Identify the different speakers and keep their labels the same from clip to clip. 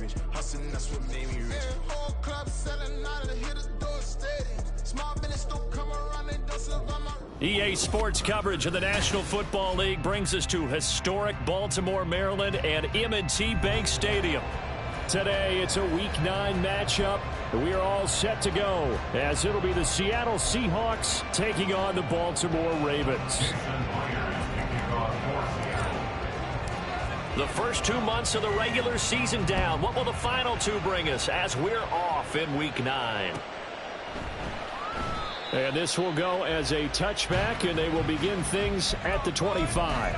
Speaker 1: damage. Hustling, that's what made me rich. Whole club selling out of hit the door stadium. Small business don't come around and don't survive my...
Speaker 2: EA Sports coverage of the National Football League brings us to historic Baltimore, Maryland and M&T Bank Stadium. Today, it's a Week 9 matchup. We are all set to go, as it'll be the Seattle Seahawks taking on the Baltimore Ravens. The first 2 months of the regular season down. What will the final 2 bring us as we're off in Week 9? And this will go as a touchback, and they will begin things at the 25.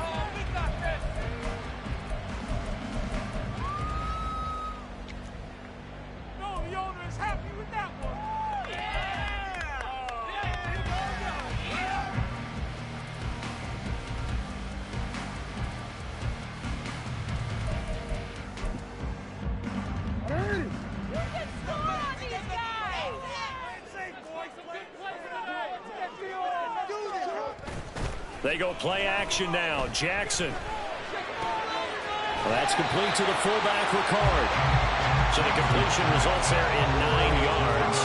Speaker 2: They go play action now. Jackson. Well, that's complete to the fullback, Ricard. So the completion results there in 9 yards.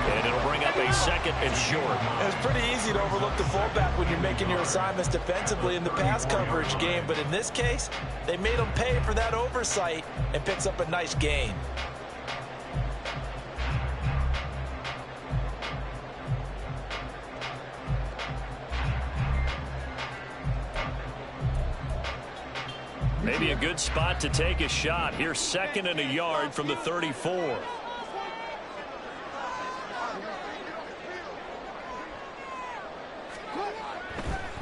Speaker 2: And it'll bring up a 2nd and short.
Speaker 3: It's pretty easy to overlook the fullback when you're making your assignments defensively in the pass coverage game. But in this case, they made him pay for that oversight and picks up a nice gain.
Speaker 2: Maybe a good spot to take a shot. Here's 2nd and a yard from the 34.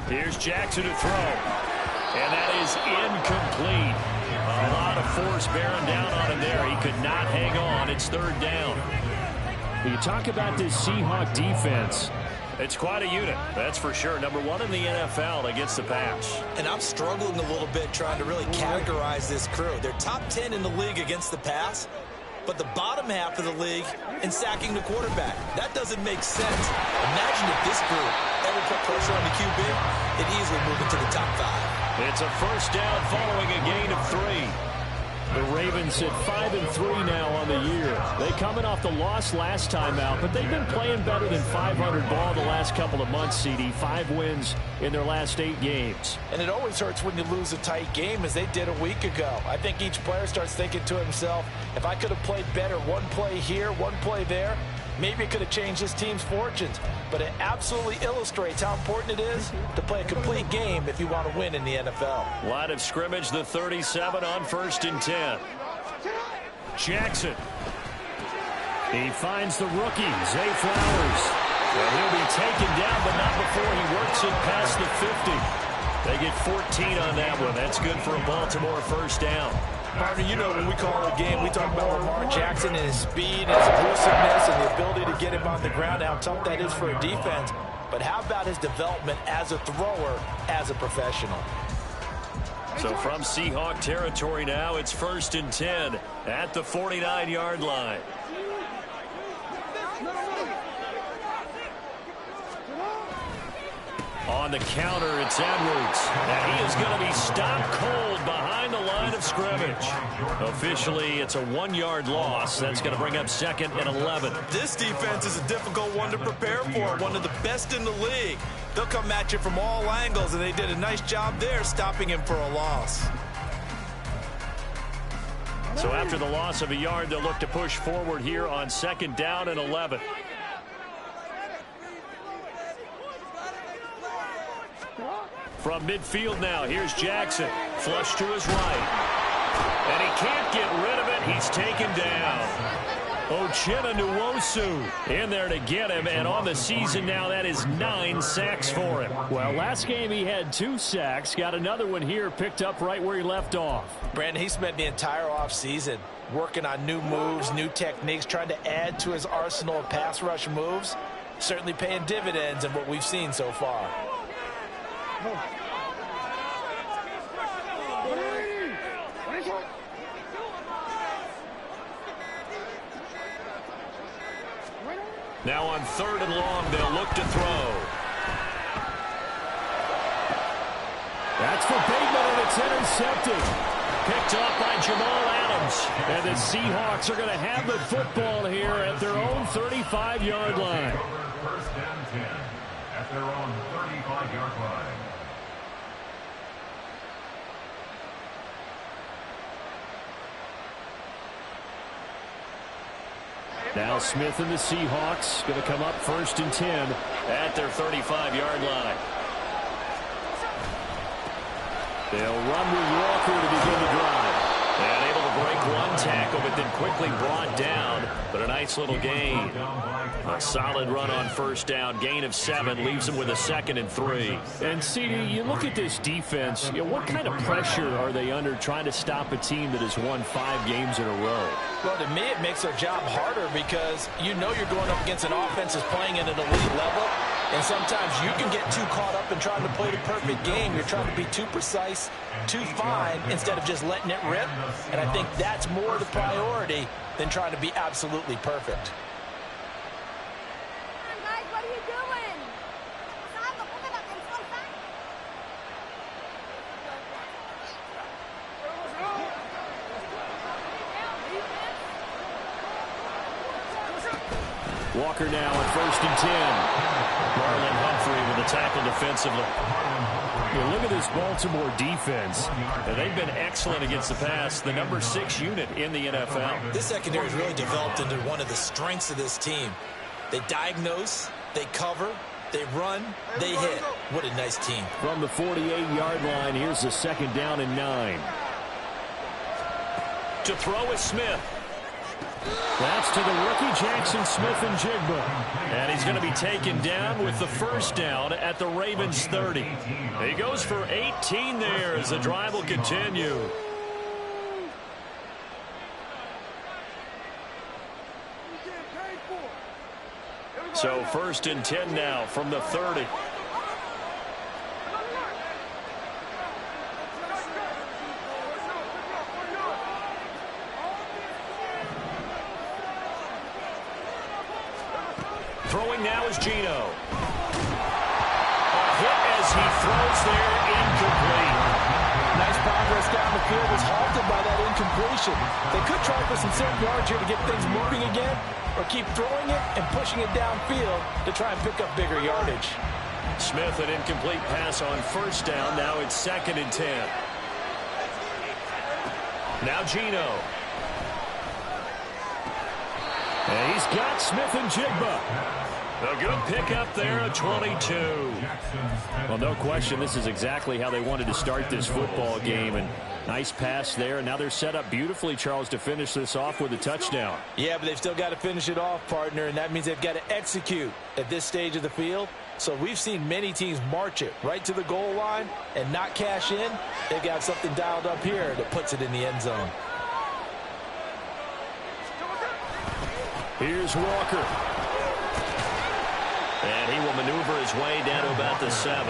Speaker 2: Here's Jackson to throw. And that is incomplete. A lot of force bearing down on him there. He could not hang on. It's 3rd down. You talk about this Seahawk defense. It's quite a unit, that's for sure. Number 1 in the NFL against the pass.
Speaker 3: And I'm struggling a little bit trying to really categorize this crew. They're top 10 in the league against the pass, but the bottom half of the league in sacking the quarterback. That doesn't make sense. Imagine if this group ever put pressure on the QB, it'd easily move into the top 5.
Speaker 2: It's a 1st down following a gain of 3. The Ravens sit 5-3 now on the year. They coming off the loss last time out, but they've been playing better than 500 ball the last couple of months, CD. 5 wins in their last 8 games.
Speaker 3: And it always hurts when you lose a tight game, as they did a week ago. I think each player starts thinking to himself, if I could have played better one play here, one play there, maybe it could have changed this team's fortunes. But it absolutely illustrates how important it is to play a complete game if you want to win in the NFL.
Speaker 2: Line of scrimmage, the 37 on 1st and 10. Jackson. He finds the rookie, Zay Flowers. And he'll be taken down, but not before he works it past the 50. They get 14 on that one. That's good for a Baltimore 1st down.
Speaker 3: Partner, you know when we call it a game, we talk about Lamar Jackson and his speed and his elusiveness and the ability to get him on the ground, how tough that is for a defense. But how about his development as a thrower, as a professional?
Speaker 2: So from Seahawk territory now, it's 1st and 10 at the 49-yard line. On the counter, it's Edwards. And he is going to be stopped cold behind the line of scrimmage. Officially, it's a 1-yard loss. That's going to bring up 2nd and 11.
Speaker 3: This defense is a difficult one to prepare for, one of the best in the league. They'll come at you from all angles, and they did a nice job there stopping him for a loss.
Speaker 2: So after the loss of a yard, they'll look to push forward here on 2nd down and 11. From midfield now, here's Jackson. Flush to his right. And he can't get rid of it. He's taken down. Uchenna Nwosu in there to get him. And on the season now, that is 9 sacks for him. Well, last game he had 2 sacks. Got another one here picked up right where he left off.
Speaker 3: Brandon, he spent the entire offseason working on new moves, new techniques, trying to add to his arsenal of pass rush moves. Certainly paying dividends in what we've seen so far.
Speaker 2: Now on 3rd and long, they'll look to throw. That's for Bateman, and it's intercepted. picked off by Jamal Adams. And the Seahawks are going to have the football here at their own 35-yard line.
Speaker 4: First and 10 at their own 35-yard line.
Speaker 2: Now Smith and the Seahawks going to come up first and 10 at their 35-yard line. They'll run with Walker to begin the drive. And able to break one tackle, but then quickly brought down. But a nice little gain. A solid run on first down. Gain of 7 leaves them with a 2nd and 3. And, CD, you look at this defense, what kind of pressure are they under trying to stop a team that has won 5 games in a row?
Speaker 3: Well, to me, it makes their job harder because you know you're going up against an offense that's playing at an elite level. And sometimes you can get too caught up in trying to play the perfect game. You're trying to be too precise, too fine, instead of just letting it rip. And I think that's more the priority than trying to be absolutely perfect.
Speaker 5: Guys, what are you doing?
Speaker 2: Walker now on first and 10. Marlon Humphrey with a tackle defensively. Look at this Baltimore defense. They've been excellent against the pass. The number 6 unit in the NFL.
Speaker 6: This secondary has really developed into one of the strengths of this team. They diagnose, they cover, they run, they hit. What a nice team.
Speaker 2: From the 48-yard line, here's the 2nd down and 9. To throw is Smith. That's to the rookie Jackson Smith-Njigba. And he's going to be taken down with the first down at the Ravens 30. He goes for 18 there as the drive will continue. So 1st and 10 now from the 30. Throwing now is Geno. A hit as he throws there, incomplete.
Speaker 3: Nice progress down the field was halted by that incompletion. They could try for some safe yards here to get things moving again, or keep throwing it and pushing it downfield to try and pick up bigger yardage.
Speaker 2: Smith, an incomplete pass on first down. Now it's 2nd and 10. Now Geno. And he's got Smith-Njigba. A good pickup there at 22. Well, no question, this is exactly how they wanted to start this football game. And nice pass there. And now they're set up beautifully, Charles, to finish this off with a touchdown.
Speaker 3: Yeah, but they've still got to finish it off, partner, and that means they've got to execute at this stage of the field. So we've seen many teams march it right to the goal line and not cash in. They've got something dialed up here that puts it in the end zone.
Speaker 2: Here's Walker. And he will maneuver his way down to about the 7.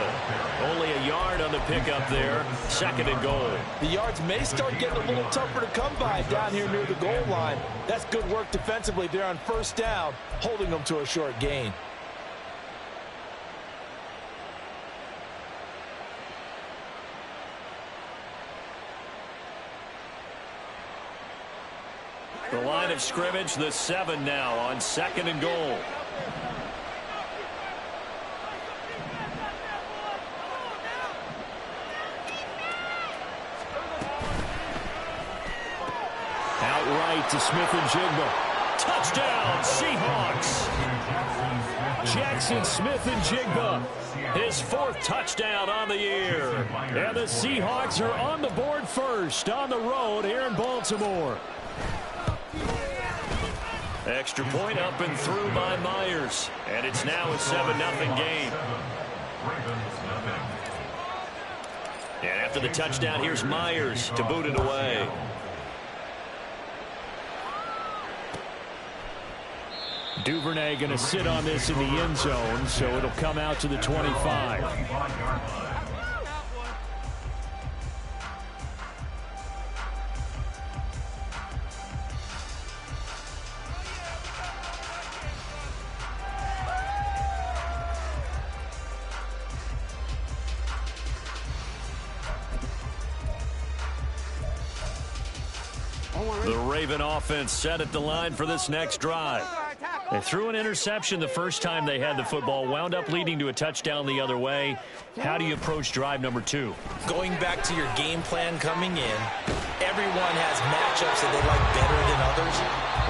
Speaker 2: Only a yard on the pickup there. 2nd and goal.
Speaker 3: The yards may start getting a little tougher to come by down here near the goal line. That's good work defensively there on first down, holding them to a short gain.
Speaker 2: The line of scrimmage, the 7 now on 2nd and goal. Outright to Smith-Njigba. Touchdown, Seahawks. Jackson Smith-Njigba, his 4th touchdown on the year. And the Seahawks are on the board first on the road here in Baltimore. Extra point up and through by Myers. And it's now a 7-0 game. And after the touchdown, here's Myers to boot it away. Duvernay going to sit on this in the end zone, so it'll come out to the 25. The Raven offense set at the line for this next drive. They threw an interception the first time they had the football, wound up leading to a touchdown the other way. How do you approach drive number 2?
Speaker 6: Going back to your game plan coming in, everyone has matchups that they like better than others,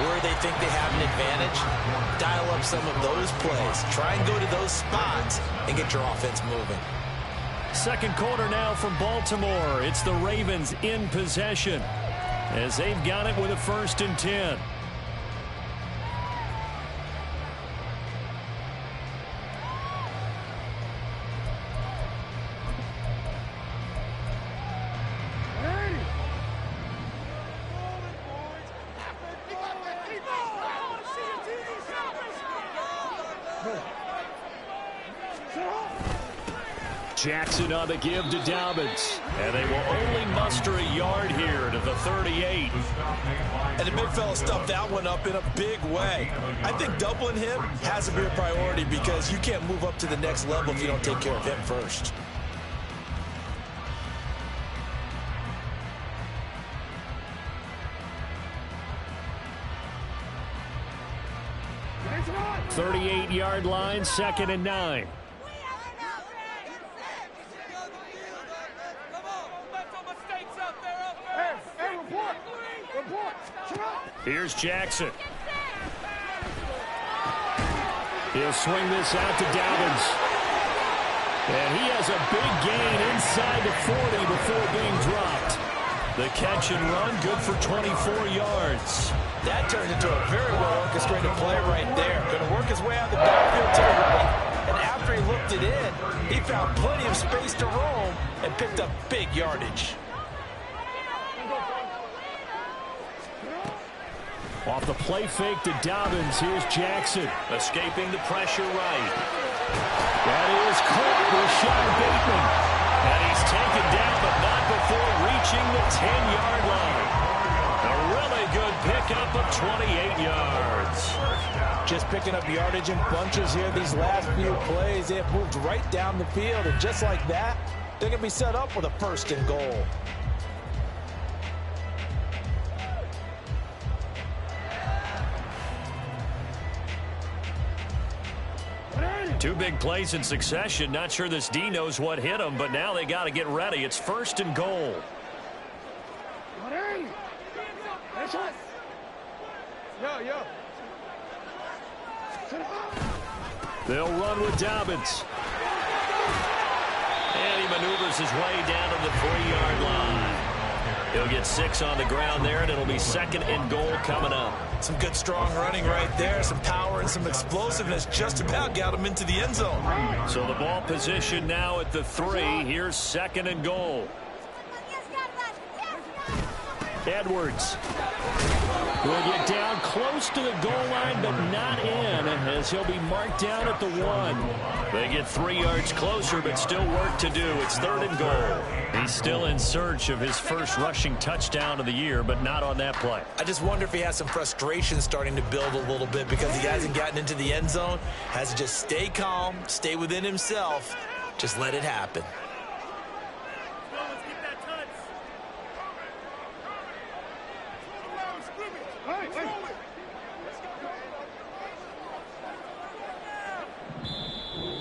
Speaker 6: where they think they have an advantage. Dial up some of those plays. Try and go to those spots and get your offense moving.
Speaker 2: Second quarter now from Baltimore. It's the Ravens in possession as they've got it with a 1st and 10. Jackson on the give to Dobbins. And they will only muster a yard here to the 38.
Speaker 6: And the big fella stuffed that one up in a big way. I think doubling him has to be a priority because you can't move up to the next level if you don't take care of him first.
Speaker 2: The 38-yard line, 2nd and 9. Here's Jackson. He'll swing this out to Dobbins. And he has a big gain inside the 40 before being dropped. The catch and run, good for 24 yards.
Speaker 6: That turned into a very well-orchestrated play right there. Going to work his way out of the backfield to the right. And after he looked it in, he found plenty of space to roam and picked up big yardage.
Speaker 2: Off the play fake to Dobbins, here's Jackson. Escaping the pressure right. That is caught with Sean Bateman. And he's taken down, but not before reaching the 10-yard line. A really good pickup of 28 yards.
Speaker 3: Just picking up yardage in bunches here these last few plays. They have moved right down the field, and just like that, they're going to be set up with a 1st and goal.
Speaker 2: Two big plays in succession. Not sure this D knows what hit him, but now they got to get ready. It's 1st and goal. They'll run with Dobbins. And he maneuvers his way down to the 3-yard line. He'll get 6 on the ground there, and it'll be 2nd and goal coming up.
Speaker 6: Some good, strong running right there. Some power and some explosiveness just about got him into the end zone.
Speaker 2: So the ball position now at the 3. Here's 2nd and goal. Edwards will get down close to the goal line, but not in, as he'll be marked down at the 1. They get 3 yards closer, but still work to do. It's 3rd and goal. He's still in search of his first rushing touchdown of the year, but not on that play.
Speaker 6: I just wonder if he has some frustration starting to build a little bit because he hasn't gotten into the end zone. Has to just stay calm, stay within himself, just let it happen.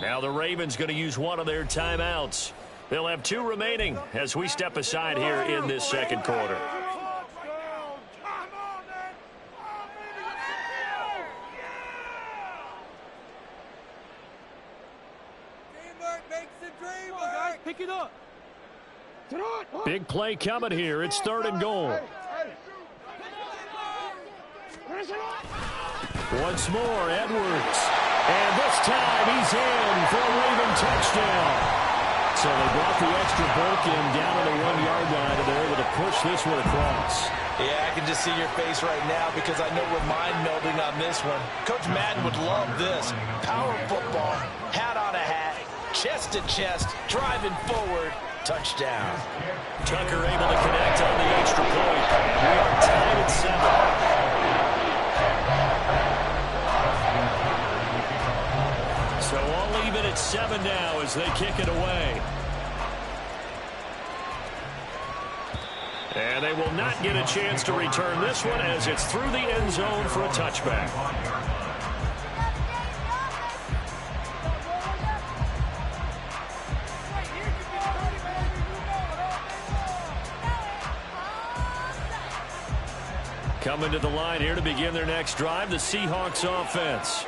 Speaker 2: Now the Ravens going to use one of their timeouts. They'll have 2 remaining as we step aside here in this 2nd quarter.
Speaker 5: Pick it up.
Speaker 2: Big play coming here. It's 3rd and goal. Once more, Edwards. And this time he's in for a Raven touchdown. So they brought the extra bulk in down to the 1-yard line, and they're able to push this one across.
Speaker 6: Yeah, I can just see your face right now because I know we're mind-melding on this one. Coach Madden would love this. Power football, hat on a hat, chest to chest, driving forward, touchdown.
Speaker 2: Tucker able to connect on the extra point. We are tied at 7. So all even at 7 now as they kick it away. And they will not get a chance to return this one as it's through the end zone for a touchback. Coming to the line here to begin their next drive, the Seahawks offense.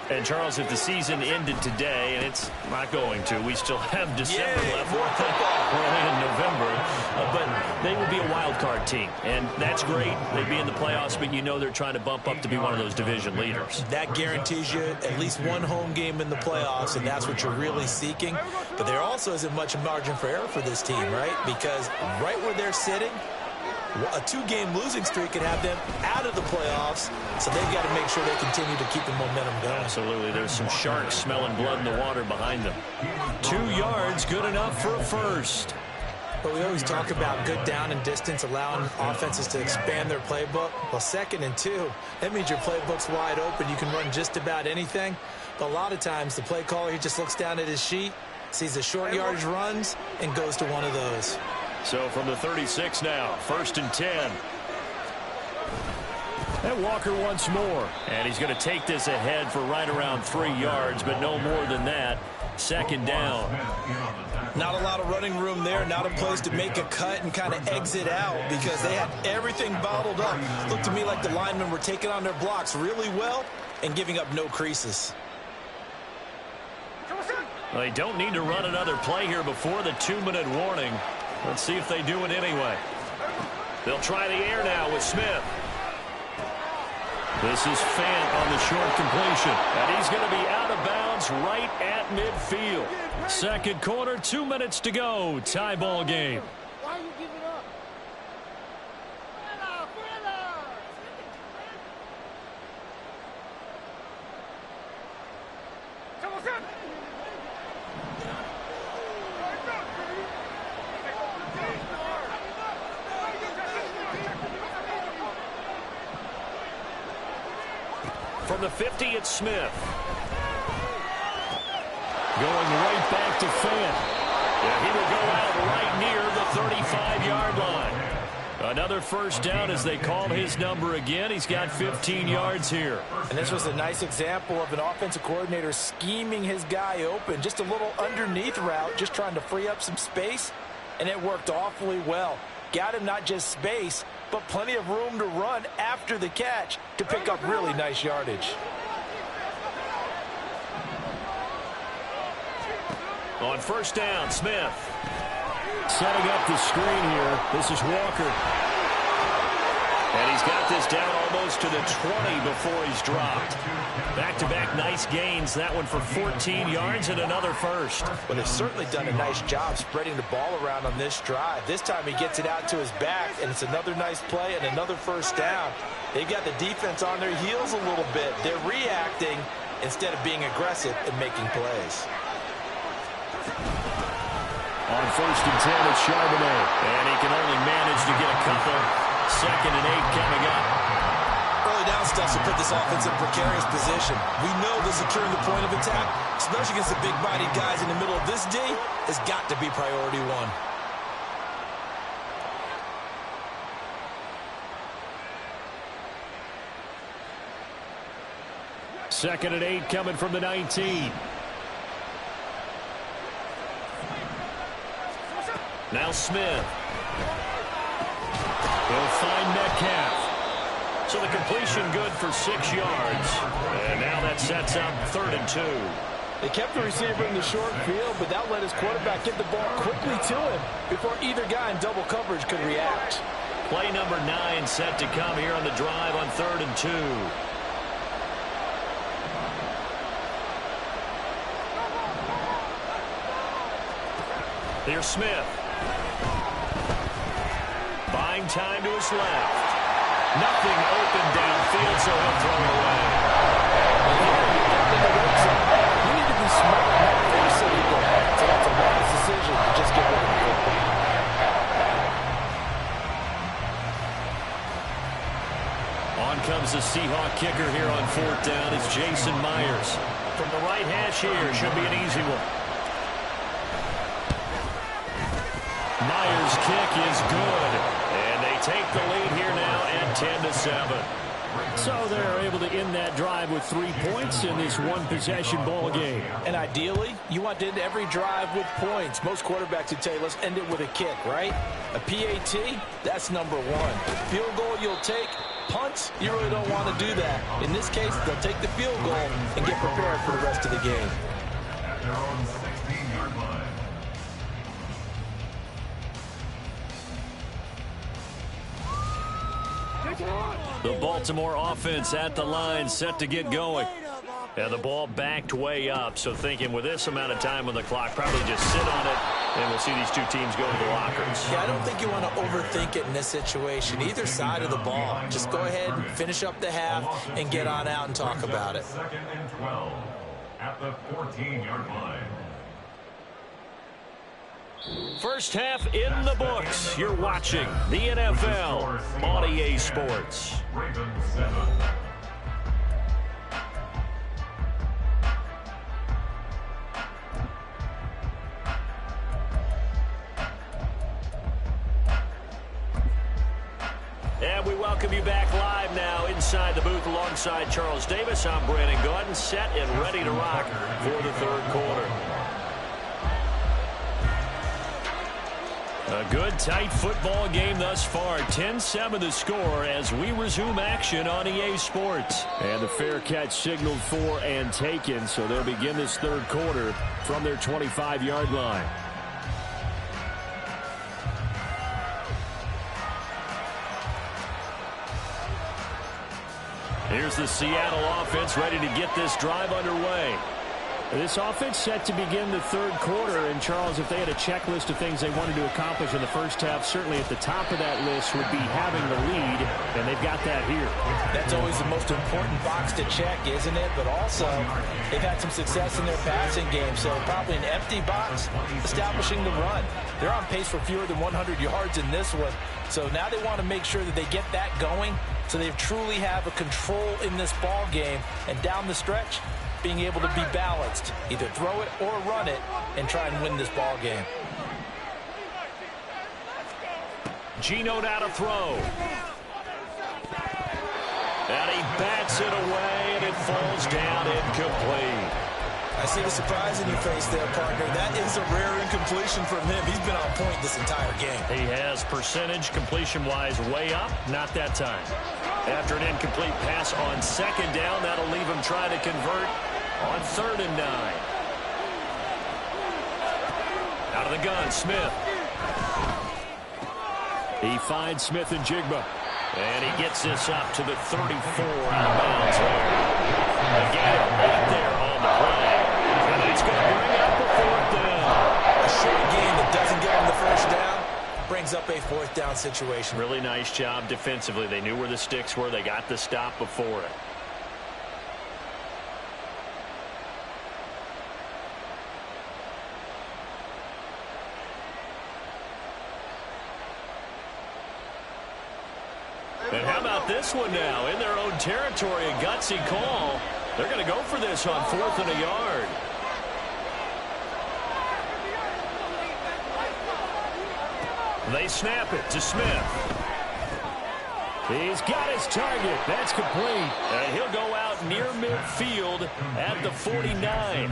Speaker 2: And, Charles, if the season ended today, and it's not going to, we still have December left. We're only in November. But they would be a wild card team, and that's great. They'd be in the playoffs, but you know they're trying to bump up to be one of those division leaders.
Speaker 6: That guarantees you at least one home game in the playoffs, and that's what you're really seeking. But there also isn't much margin for error for this team, right? Because right where they're sitting, a two-game losing streak could have them out of the playoffs, so they've got to make sure they continue to keep the momentum going.
Speaker 2: Absolutely. There's some sharks smelling blood in the water behind them. 2 yards, good enough for a first.
Speaker 6: But we always talk about good down and distance, allowing offenses to expand their playbook. Well, 2nd and 2, that means your playbook's wide open. You can run just about anything. But a lot of times, the play caller, he just looks down at his sheet, sees the short yardage runs, and goes to one of those.
Speaker 2: So from the 36 now, 1st and 10. And Walker once more. And he's going to take this ahead for right around 3 yards, but no more than that. 2nd down.
Speaker 6: Not a lot of running room there, not a place to make a cut and kind of exit out because they had everything bottled up. Looked to me like the linemen were taking on their blocks really well and giving up no creases.
Speaker 2: Well, they don't need to run another play here before the 2-minute warning. Let's see if they do it anyway. They'll try the air now with Smith. This is Fant on the short completion. And he's going to be out of bounds right at midfield. 2nd quarter, 2 minutes to go. Tie ball game.
Speaker 5: Why you give it up?
Speaker 2: From the 50, it's Smith. Going right back to Fant. Yeah, he will go out right near the 35-yard line. Another first down as they call his number again. He's got 15 yards here.
Speaker 6: And this was a nice example of an offensive coordinator scheming his guy open. Just a little underneath route, just trying to free up some space, and it worked awfully well. Got him not just space, but plenty of room to run after the catch to pick up really nice yardage.
Speaker 2: On 1st down, Smith. Setting up the screen here. This is Walker. And he's got this down almost to the 20 before he's dropped. Back-to-back nice gains. That one for 14 yards and another first.
Speaker 6: But they've certainly done a nice job spreading the ball around on this drive. This time he gets it out to his back, and it's another nice play and another first down. They've got the defense on their heels a little bit. They're reacting instead of being aggressive and making plays.
Speaker 2: On 1st and 10, it's Charbonnet. And he can only manage to get a couple. 2nd and 8 coming up.
Speaker 6: Early down stuff to put this offense in precarious position. We know that securing the point of attack, especially against the big-bodied guys in the middle of this D, has got to be priority one.
Speaker 2: Second and 8 coming from the 19. Now Smith. He'll find Metcalf. So the completion good for 6 yards. And now that sets up 3rd and 2.
Speaker 3: They kept the receiver in the short field, but that let his quarterback get the ball quickly to him before either guy in double coverage could react.
Speaker 2: Play number 9 set to come here on the drive on 3rd and 2. Here's Smith. Buying time to his left. Nothing open downfield, so he'll throw it away.
Speaker 3: You need to be smart, not force anything. So that's a wise decision to just get rid of the football.
Speaker 2: On comes the Seahawk kicker here on 4th down. It's Jason Myers. From the right hash here, should be an easy one. Myers' kick is good. And they take the lead here now at 10-7.
Speaker 5: So they're able to end that drive with 3 points in this one-possession ball game.
Speaker 3: And ideally, you want to end every drive with points. Most quarterbacks would tell you, let's end it with a kick, right? A PAT, that's number 1. Field goal you'll take. Punts, you really don't want to do that. In this case, they'll take the field goal and get prepared for the rest of the game.
Speaker 4: At their own 16-yard line.
Speaker 2: The Baltimore offense at the line, set to get going. And the ball backed way up, so thinking with this amount of time on the clock, probably just sit on it, and we'll see these two teams go to the lockers.
Speaker 3: Yeah, I don't think you want to overthink it in this situation, either side of the ball. Just go ahead and finish up the half and get on out and talk about it.
Speaker 4: 2nd and 12 at the 14-yard line.
Speaker 2: First half in the books. You're watching the NFL on EA Sports.
Speaker 4: Ravens 7.
Speaker 2: And we welcome you back live now inside the booth alongside Charles Davis. I'm Brandon Gaudin, set and ready to rock for the third quarter. A good, tight football game thus far. 10-7 the score as we resume action on EA Sports.
Speaker 5: And the fair catch signaled for and taken, so they'll begin this third quarter from their 25-yard line.
Speaker 2: Here's the Seattle offense ready to get this drive underway.
Speaker 5: This offense set to begin the third quarter, and Charles, if they had a checklist of things they wanted to accomplish in the first half, certainly at the top of that list would be having the lead, and they've got that here.
Speaker 3: That's always the most important box to check, isn't it? But also, they've had some success in their passing game, so probably an empty box establishing the run. They're on pace for fewer than 100 yards in this one, so now they want to make sure that they get that going so they truly have a control in this ball game, and down the stretch, being able to be balanced, either throw it or run it, and try and win this ball game.
Speaker 2: Geno now to throw. And he bats it away, and it falls down incomplete.
Speaker 3: I see the surprise in your face there, partner. That is a rare incompletion from him. He's been on point this entire game.
Speaker 2: He has percentage completion-wise way up, not that time. After an incomplete pass on second down, that'll leave him trying to convert on 3rd and 9. Out of the gun, Smith.
Speaker 5: He finds Smith and Jigba.
Speaker 2: And he gets this up to the 34 out of bounds there. Again, 8 there on the play. And it's going to bring up a 4th down.
Speaker 3: A short game that doesn't get him the first down brings up a 4th down situation.
Speaker 2: Really nice job defensively. They knew where the sticks were. They got the stop before it. And how about this one now? In their own territory, a gutsy call. They're going to go for this on 4th and a yard. They snap it to Smith.
Speaker 5: He's got his target. That's complete.
Speaker 2: And he'll go out near midfield at the 49.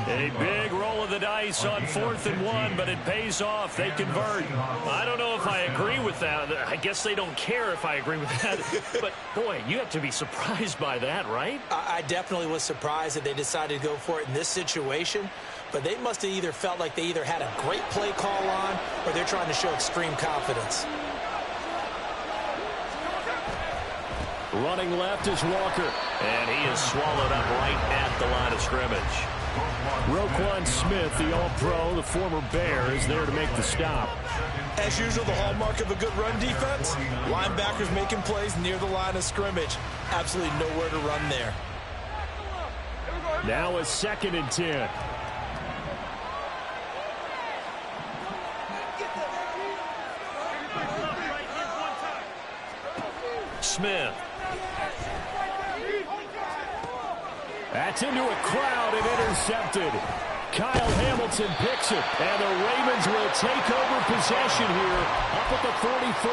Speaker 2: A big roll of the dice on 4th and 1, but it pays off. They convert. I don't know if I agree with that. I guess they don't care if I agree with that. But, boy, you have to be surprised by that, right?
Speaker 3: I definitely was surprised that they decided to go for it in this situation. But they must have either felt like they either had a great play call on or they're trying to show extreme confidence.
Speaker 5: Running left is Walker.
Speaker 2: And he is swallowed up right at the line of scrimmage.
Speaker 5: Roquan Smith, the All-Pro, the former Bear, is there to make the stop.
Speaker 3: As usual, the hallmark of a good run defense, linebackers making plays near the line of scrimmage. Absolutely nowhere to run there.
Speaker 5: Now a 2nd and 10.
Speaker 2: Smith.
Speaker 5: That's into a crowd and intercepted. Kyle Hamilton picks it, and the Ravens will take over possession here up at the 44.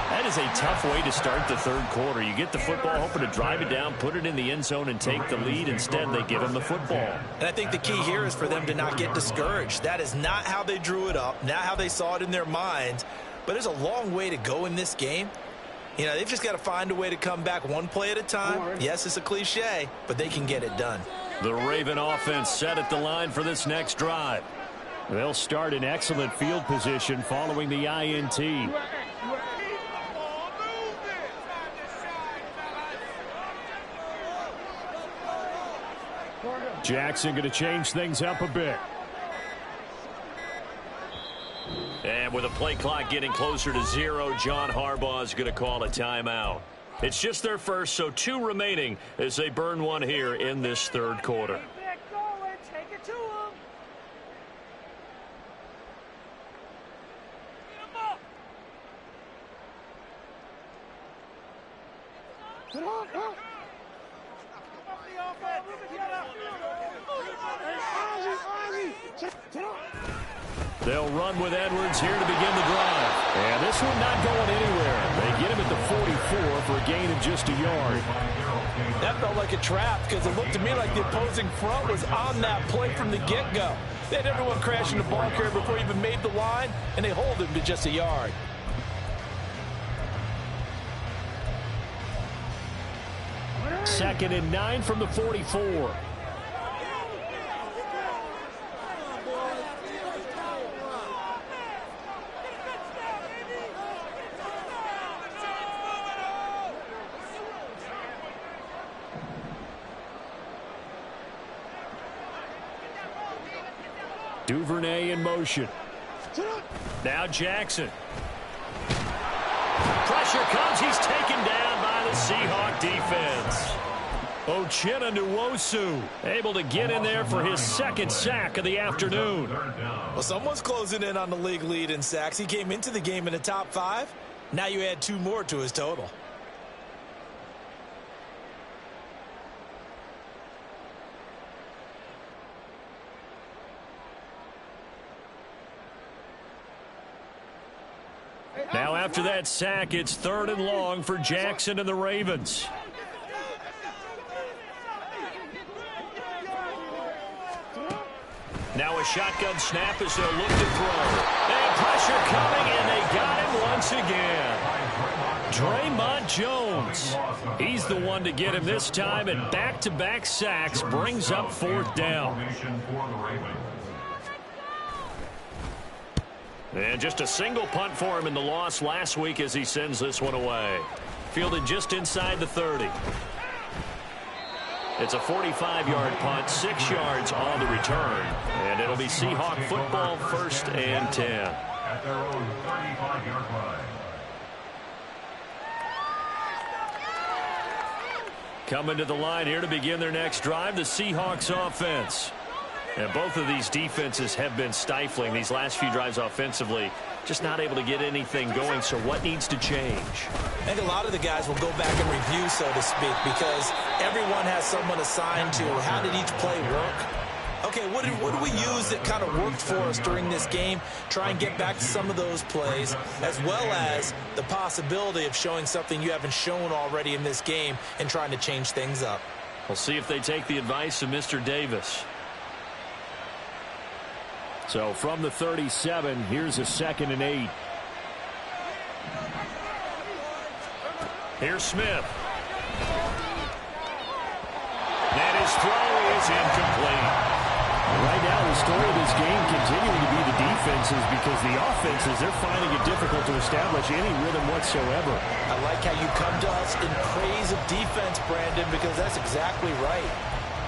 Speaker 2: That is a tough way to start the third quarter. You get the football, hoping to drive it down, put it in the end zone, and take the lead. Instead, they give them the football.
Speaker 6: And I think the key here is for them to not get discouraged. That is not how they drew it up, not how they saw it in their minds. But there's a long way to go in this game. You know, they've just got to find a way to come back one play at a time. Yes, it's a cliche, but they can get it done.
Speaker 2: The Raven offense set at the line for this next drive.
Speaker 5: They'll start in excellent field position following the INT. Jackson going to change things up a bit.
Speaker 2: And with a play clock getting closer to 0, John Harbaugh is going to call a timeout. It's just their first, so 2 remaining as they burn one here in this third quarter.
Speaker 7: Take it to him.
Speaker 5: They'll run with Edwards here to begin the drive. And this one not going anywhere. They get him at the 44 for a gain of just a yard.
Speaker 3: That felt like a trap because it looked to me like the opposing front was on that play from the get-go. They had everyone crashing the ball carrier before he even made the line, and they hold him to just a yard.
Speaker 5: Second and 9 from the 44. Duvernay in motion.
Speaker 2: Now Jackson. Pressure comes. He's taken down by the Seahawk defense.
Speaker 5: Uchenna Nwosu able to get in there for his second sack of the afternoon.
Speaker 6: Well, someone's closing in on the league lead in sacks. He came into the game in the top 5. Now you add 2 more to his total.
Speaker 5: Now after that sack, it's 3rd and long for Jackson and the Ravens.
Speaker 2: Now a shotgun snap as they'll look to throw. And pressure coming, and they got him once again. Draymond Jones. He's the one to get him this time, and back-to-back sacks brings up 4th down. And just a single punt for him in the loss last week as he sends this one away. Fielded just inside the 30. It's a 45-yard punt, 6 yards on the return. And it'll be Seahawk football, 1st and 10.
Speaker 4: At their own 35-yard line.
Speaker 2: Coming to the line here to begin their next drive, the Seahawks offense. And both of these defenses have been stifling these last few drives offensively. Just not able to get anything going, so what needs to change?
Speaker 6: I think a lot of the guys will go back and review, so to speak, because everyone has someone assigned to how did each play work. Okay, what do we use that kind of worked for us during this game? Try and get back to some of those plays, as well as the possibility of showing something you haven't shown already in this game and trying to change things up.
Speaker 2: We'll see if they take the advice of Mr. Davis.
Speaker 5: So from the 37, here's a 2nd and 8.
Speaker 2: Here's Smith. And his throw is incomplete.
Speaker 5: Right now, the story of this game continuing to be the defenses, because the offenses, they're finding it difficult to establish any rhythm whatsoever.
Speaker 6: I like how you come to us in praise of defense, Brandon, because that's exactly right.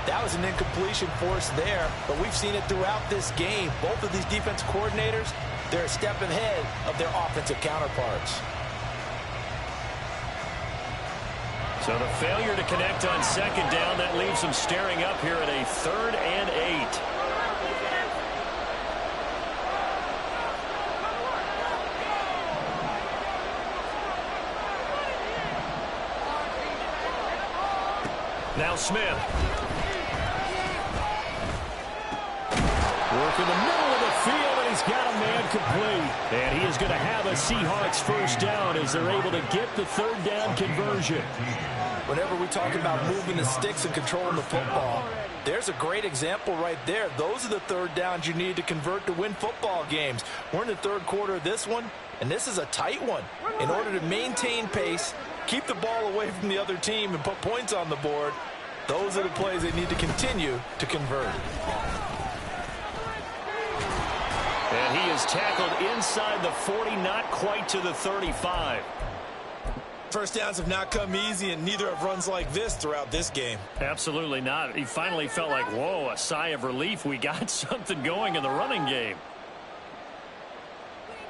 Speaker 6: That was an incompletion force there, but we've seen it throughout this game. Both of these defense coordinators, they're a step ahead of their offensive counterparts.
Speaker 2: So the failure to connect on 2nd down, that leaves them staring up here at a 3rd and 8. Now Smith.
Speaker 5: Work in the middle of the field, and he's got a man complete. And he is going to have a Seahawks first down as they're able to get the third down conversion.
Speaker 3: Whenever we talk about moving the sticks and controlling the football, there's a great example right there. Those are the third downs you need to convert to win football games. We're in the third quarter of this one, and this is a tight one. In order to maintain pace, keep the ball away from the other team, and put points on the board, those are the plays they need to continue to convert.
Speaker 2: And he is tackled inside the 40, not quite to the 35.
Speaker 3: First downs have not come easy, and neither have runs like this throughout this game.
Speaker 5: Absolutely not. He finally felt like, whoa, a sigh of relief. We got something going in the running game.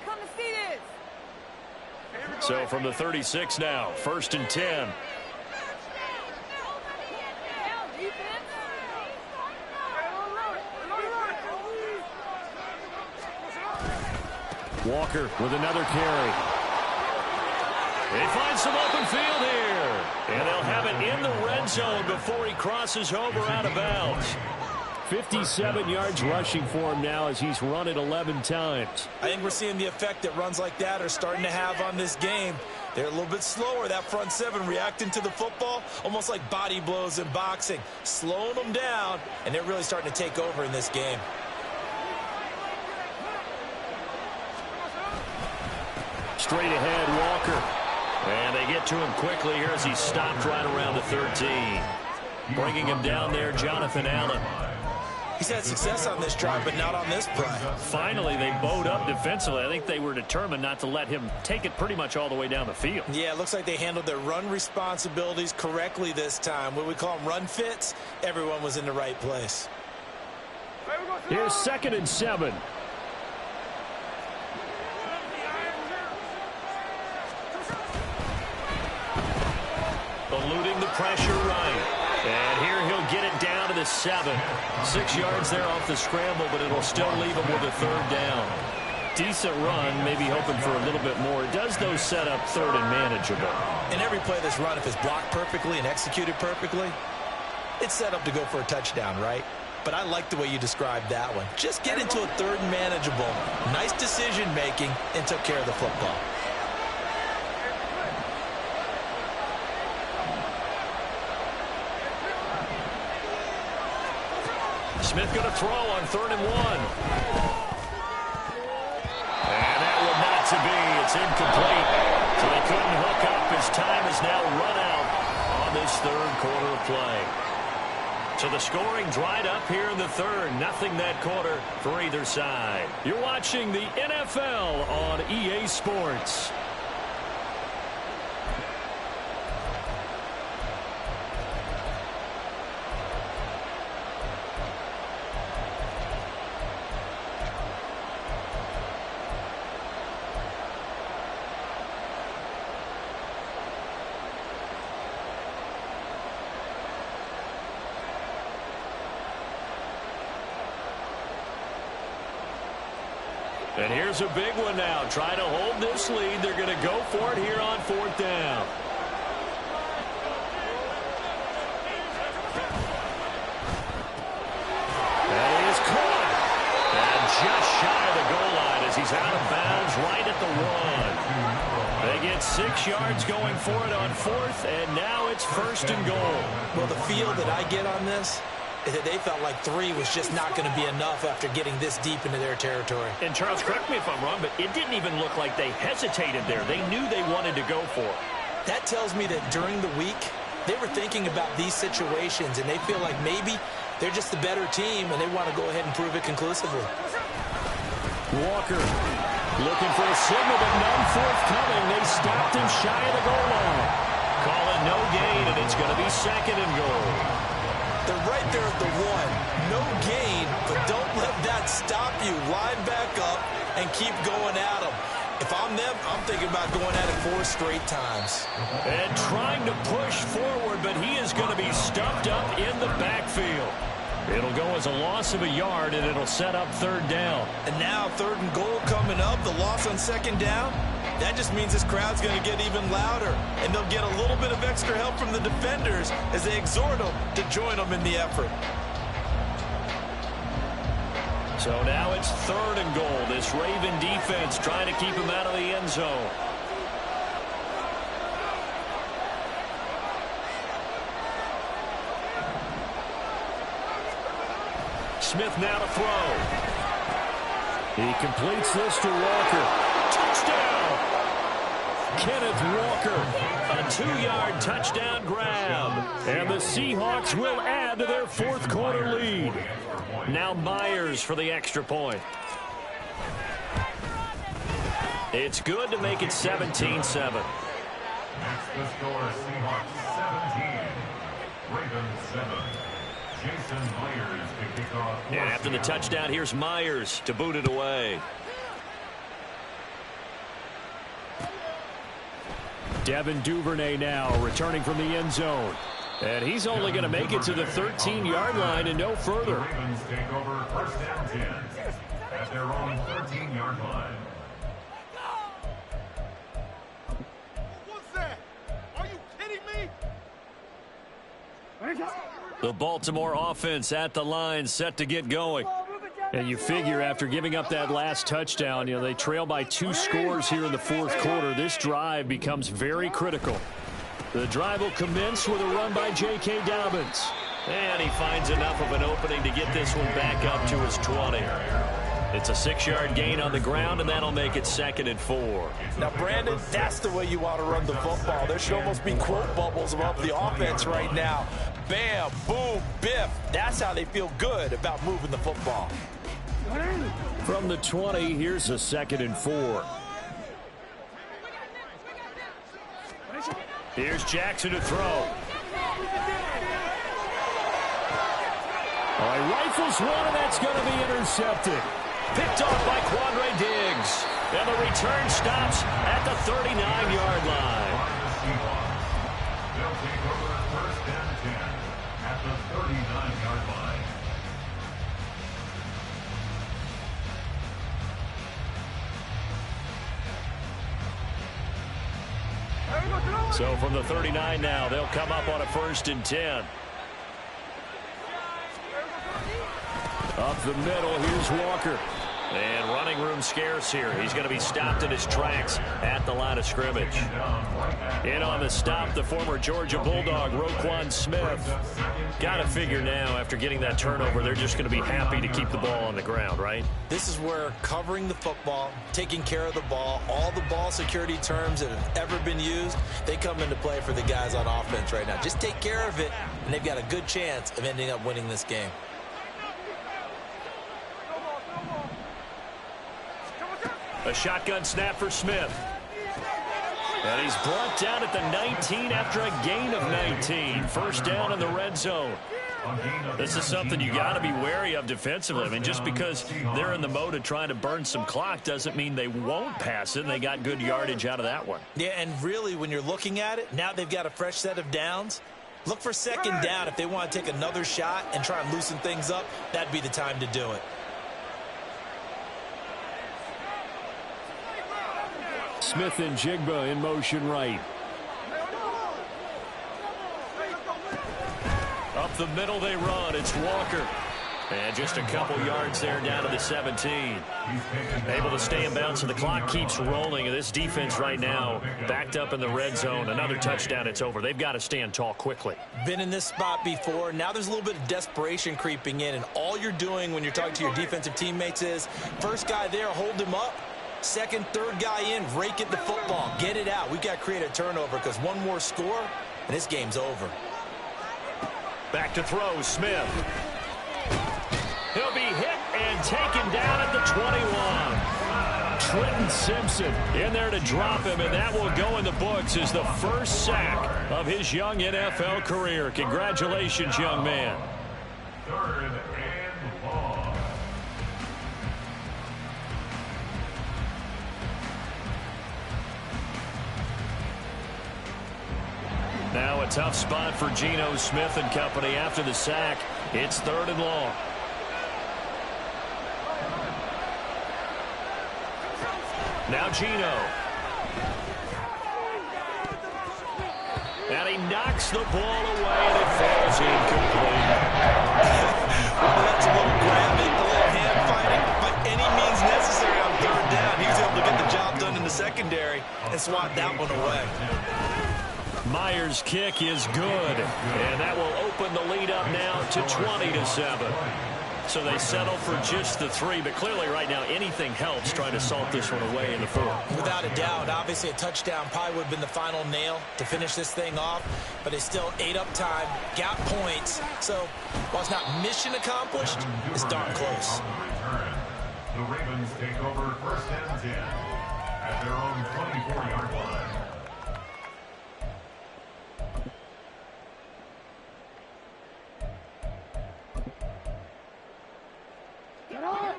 Speaker 7: Come to see this.
Speaker 2: So from the 36 now, 1st and 10.
Speaker 5: Walker with another carry.
Speaker 2: He finds some open field here. And they'll have it in the red zone before he crosses over out of bounds.
Speaker 5: 57 yards rushing for him now as he's run it 11 times.
Speaker 3: I think we're seeing the effect that runs like that are starting to have on this game. They're a little bit slower, that front seven, reacting to the football, almost like body blows in boxing, slowing them down, and they're really starting to take over in this game.
Speaker 2: Straight ahead, Walker. And they get to him quickly here as he stopped right around the 13. Bringing him down there, Jonathan Allen.
Speaker 3: He's had success on this drive, but not on this play.
Speaker 5: Finally, they bowed up defensively. I think they were determined not to let him take it pretty much all the way down the field.
Speaker 3: Yeah, it looks like they handled their run responsibilities correctly this time. What we call them run fits, everyone was in the right place.
Speaker 5: Here's 2nd and 7.
Speaker 2: Eluding the pressure right. And here he'll get it down to the 7. 6 yards there off the scramble, but it'll still leave him with a third down.
Speaker 5: Decent run, maybe hoping for a little bit more. It does, though, set up 3rd and manageable.
Speaker 3: In every play this run, if it's blocked perfectly and executed perfectly, it's set up to go for a touchdown, right? But I like the way you described that one. Just get into a 3rd and manageable. Nice decision-making and took care of the football.
Speaker 2: Smith going to throw on 3rd and 1. And that one not to be. It's incomplete. So they couldn't hook up. His time is now run out on this 3rd quarter of play. So the scoring dried up here in the 3rd. Nothing that quarter for either side. You're watching the NFL on EA Sports. And here's a big one now. Try to hold this lead. They're going to go for it here on 4th down. That is caught. And just shy of the goal line as he's out of bounds right at the 1. They get 6 yards going for it on 4th, and now it's 1st and goal.
Speaker 3: Well, the feel that I get on this is that they felt like 3 was just not going to be enough after getting this deep into their territory.
Speaker 5: And Charles, correct me if I'm wrong, but it didn't even look like they hesitated there. They knew they wanted to go for it.
Speaker 3: That tells me that during the week, they were thinking about these situations, and they feel like maybe they're just the better team, and they want to go ahead and prove it conclusively.
Speaker 5: Walker looking for a signal, but none forthcoming. They stopped him shy of the goal line.
Speaker 2: Call it no gain, and it's going to be 2nd and goal.
Speaker 3: They're right there at the 1. No gain, but don't let that stop you. Line back up and keep going at them. If I'm them, I'm thinking about going at it 4 straight times.
Speaker 2: And trying to push forward, but he is going to be stuffed up in the backfield. It'll go as a loss of a yard, and it'll set up 3rd down.
Speaker 3: And now 3rd and goal coming up. The loss on 2nd down. That just means this crowd's going to get even louder, and they'll get a little bit of extra help from the defenders as they exhort them to join them in the effort.
Speaker 2: So now it's 3rd and goal. This Raven defense trying to keep him out of the end zone. Smith now to throw.
Speaker 5: He completes this to Walker.
Speaker 2: Touchdown! Kenneth Walker, a 2-yard touchdown grab.
Speaker 5: And the Seahawks will add to their 4th quarter lead.
Speaker 2: Now Myers for the extra point. It's good to make it 17-7.
Speaker 4: Next the score, Seahawks 17, Ravens 7. Jason Myers to kick off.
Speaker 2: And after the touchdown, here's Myers to boot it away.
Speaker 5: Devin Duvernay now returning from the end zone. And he's only going to make it to the 13-yard line and no further.
Speaker 4: The Ravens take over 1st down 10 at their own 13-yard line.
Speaker 1: What's that? Are you kidding me?
Speaker 2: The Baltimore offense at the line, set to get going.
Speaker 5: And you figure after giving up that last touchdown, they trail by 2 scores here in the 4th quarter. This drive becomes very critical. The drive will commence with a run by J.K. Dobbins.
Speaker 2: And he finds enough of an opening to get this one back up to his 20. It's a 6-yard gain on the ground, and that'll make it 2nd and 4.
Speaker 3: Now, Brandon, that's the way you want to run the football. There should almost be quote bubbles above the offense right now. Bam, boom, biff. That's how they feel good about moving the football.
Speaker 5: From the 20, here's a 2nd and 4.
Speaker 2: Here's Jackson to throw.
Speaker 5: Rifles one, and that's going to be intercepted.
Speaker 2: Picked off by Quandre Diggs. And the return stops at the 39-yard line.
Speaker 4: They'll take over 1st and 10 at the 39-yard line.
Speaker 2: So from the 39 now, they'll come up on a 1st and 10.
Speaker 5: Up the middle, here's Walker.
Speaker 2: And running room scarce here. He's going to be stopped in his tracks at the line of scrimmage. In on the stop, the former Georgia Bulldog, Roquan Smith. Got to figure now, after getting that turnover, they're just going to be happy to keep the ball on the ground, right?
Speaker 6: This is where covering the football, taking care of the ball, all the ball security terms that have ever been used, they come into play for the guys on offense right now. Just take care of it, and they've got a good chance of ending up winning this game.
Speaker 2: A shotgun snap for Smith. And he's brought down at the 19 after a gain of 19. 1st down in the red zone. This is something you got to be wary of defensively. I mean, just because they're in the mode of trying to burn some clock doesn't mean they won't pass it. And they got good yardage out of that one.
Speaker 6: Yeah, and really, when you're looking at it, now they've got a fresh set of downs. Look for 2nd down. If they want to take another shot and try and loosen things up, that'd be the time to do it.
Speaker 5: Smith and Jigba in motion right.
Speaker 2: Up the middle they run. It's Walker. And just a couple yards there down to the 17. Able to stay in bounds, so the clock keeps rolling. And this defense right now backed up in the red zone. Another touchdown, it's over. They've got to stand tall quickly.
Speaker 6: Been in this spot before. Now there's a little bit of desperation creeping in. And all you're doing when you're talking to your defensive teammates is, first guy there, hold him up. 2nd, 3rd guy in, rake at the football. Get it out. We've got to create a turnover because one more score, and this game's over.
Speaker 2: Back to throw, Smith. He'll be hit and taken down at the 21.
Speaker 5: Trenton Simpson
Speaker 2: in there to drop him, and that will go in the books as the first sack of his young NFL career. Congratulations, young man.
Speaker 4: 3rd and long.
Speaker 2: Now a tough spot for Geno Smith and company after the sack. It's 3rd and long. Now Geno. And he knocks the ball away, and it falls incomplete.
Speaker 6: Well, that's a little grab, a little hand fighting.
Speaker 3: secondary and swat that one away.
Speaker 5: Myers' kick is good, and that will open the lead up now to 20-7. So they settle for just the 3, but clearly right now anything helps trying to salt this one away in the 4th.
Speaker 3: Without a doubt, obviously a touchdown probably would have been the final nail to finish this thing off, but it's still ate up time, got points, so while it's not mission accomplished, it's darn close.
Speaker 4: The Ravens take over 1st and 10 at their own 24-yard line.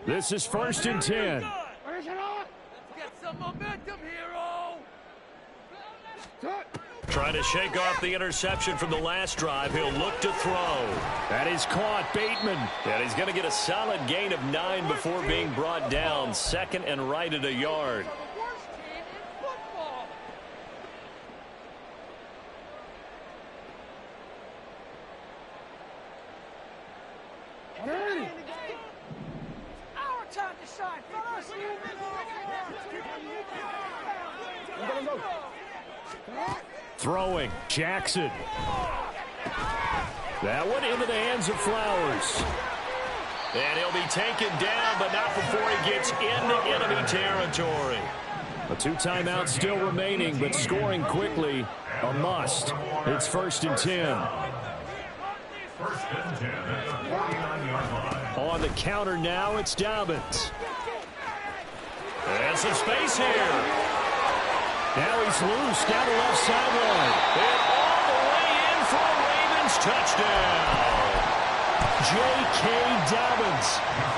Speaker 5: This is 1st and 10.
Speaker 7: Let's get some momentum, hero.
Speaker 5: Trying to shake off the interception from the last drive. He'll look to throw. That is caught. Bateman. And he's going to get a solid gain of 9 before being brought down. 2nd and right at a yard.
Speaker 7: Worst team in football. Our time to shine, fellas.
Speaker 5: Throwing. Jackson. That one into the hands of Flowers. And he'll be taken down, but not before he gets into enemy territory. A 2 timeouts still remaining, but scoring quickly, a must. It's 1st and 10.
Speaker 4: 1st and 10 at the 49-yard line.
Speaker 5: On the counter now, it's Dobbins. And some space here. Now he's loose down the left sideline. And all the way in for a Ravens touchdown. J.K. Dobbins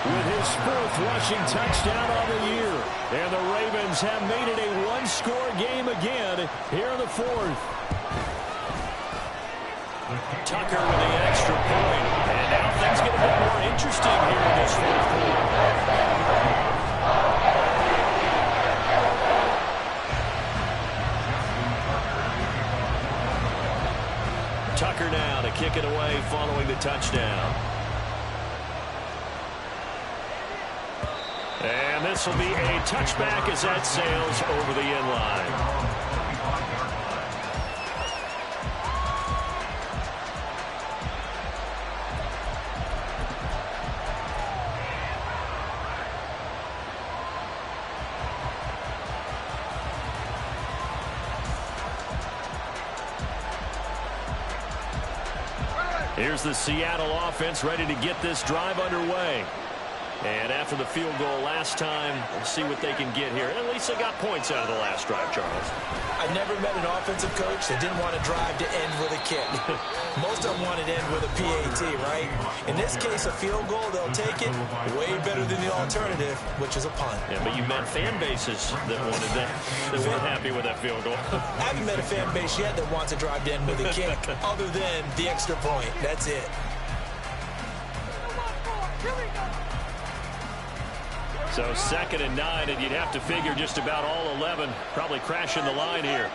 Speaker 5: with his 4th rushing touchdown on the year. And the Ravens have made it a 1-score game again here in the 4th. Tucker with the extra point. And now things get a bit more interesting here in this 4th quarter. Tucker now to kick it away following the touchdown. And this will be a touchback as that sails over the end line. Here's the Seattle offense ready to get this drive underway. And after the field goal last time, we'll see what they can get here. At least they got points out of the last drive, Charles.
Speaker 3: I've never met an offensive coach that didn't want to drive to end with a kick. Most of them want to end with a PAT, right? In this case, a field goal, they'll take it way better than the alternative, which is a punt.
Speaker 5: Yeah, but you met fan bases that wanted that, that weren't happy with that field goal.
Speaker 3: I haven't met a fan base yet that wants to drive to end with a kick, other than the extra point. That's it.
Speaker 5: So 2nd and 9, and you'd have to figure just about all 11 probably crashing the line here.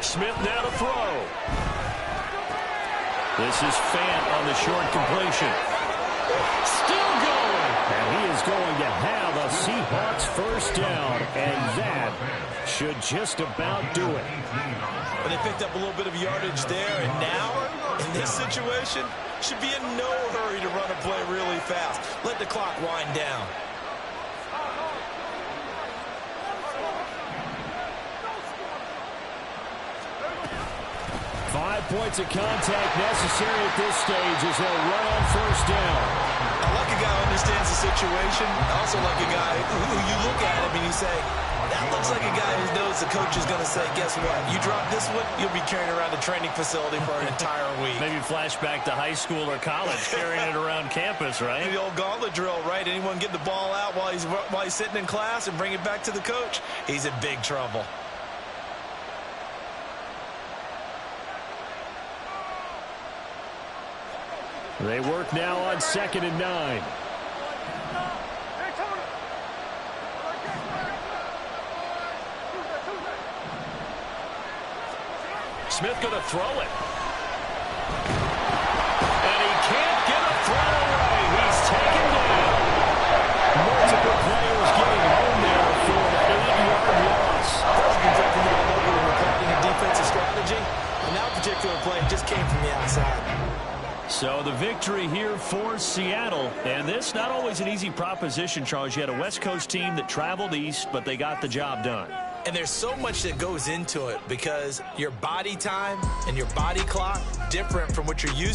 Speaker 5: Smith now to throw. This is Fant on the short completion. Still going. And he is going to have a Seahawks 1st down. And that should just about do it.
Speaker 3: But they picked up a little bit of yardage there. And now, in this situation, should be in no hurry to run a play really fast. Let the clock wind down.
Speaker 5: 5 points of contact necessary at this stage as they'll run on 1st down.
Speaker 3: I like a guy who understands the situation. I also like a guy who you look at him and you say, that looks like a guy who knows the coach is going to say, guess what? You drop this one, you'll be carrying around the training facility for an entire week.
Speaker 5: Maybe flashback to high school or college, carrying it around campus, right?
Speaker 3: The old gauntlet drill, right? Anyone get the ball out while he's sitting in class and bring it back to the coach? He's in big trouble.
Speaker 5: They work now on 2nd and 9.
Speaker 2: Smith going to throw it. And he can't get a throw away. He's taken down. Multiple players getting home there for an 8-yard loss.
Speaker 3: That's exactly what I'm looking when we're planning a defensive strategy. And that particular play just came from the outside.
Speaker 5: So the victory here for Seattle. And this not always an easy proposition, Charles. You had a West Coast team that traveled east, but they got the job done.
Speaker 6: And there's so much that goes into it because your body time and your body clock different from what you're used to.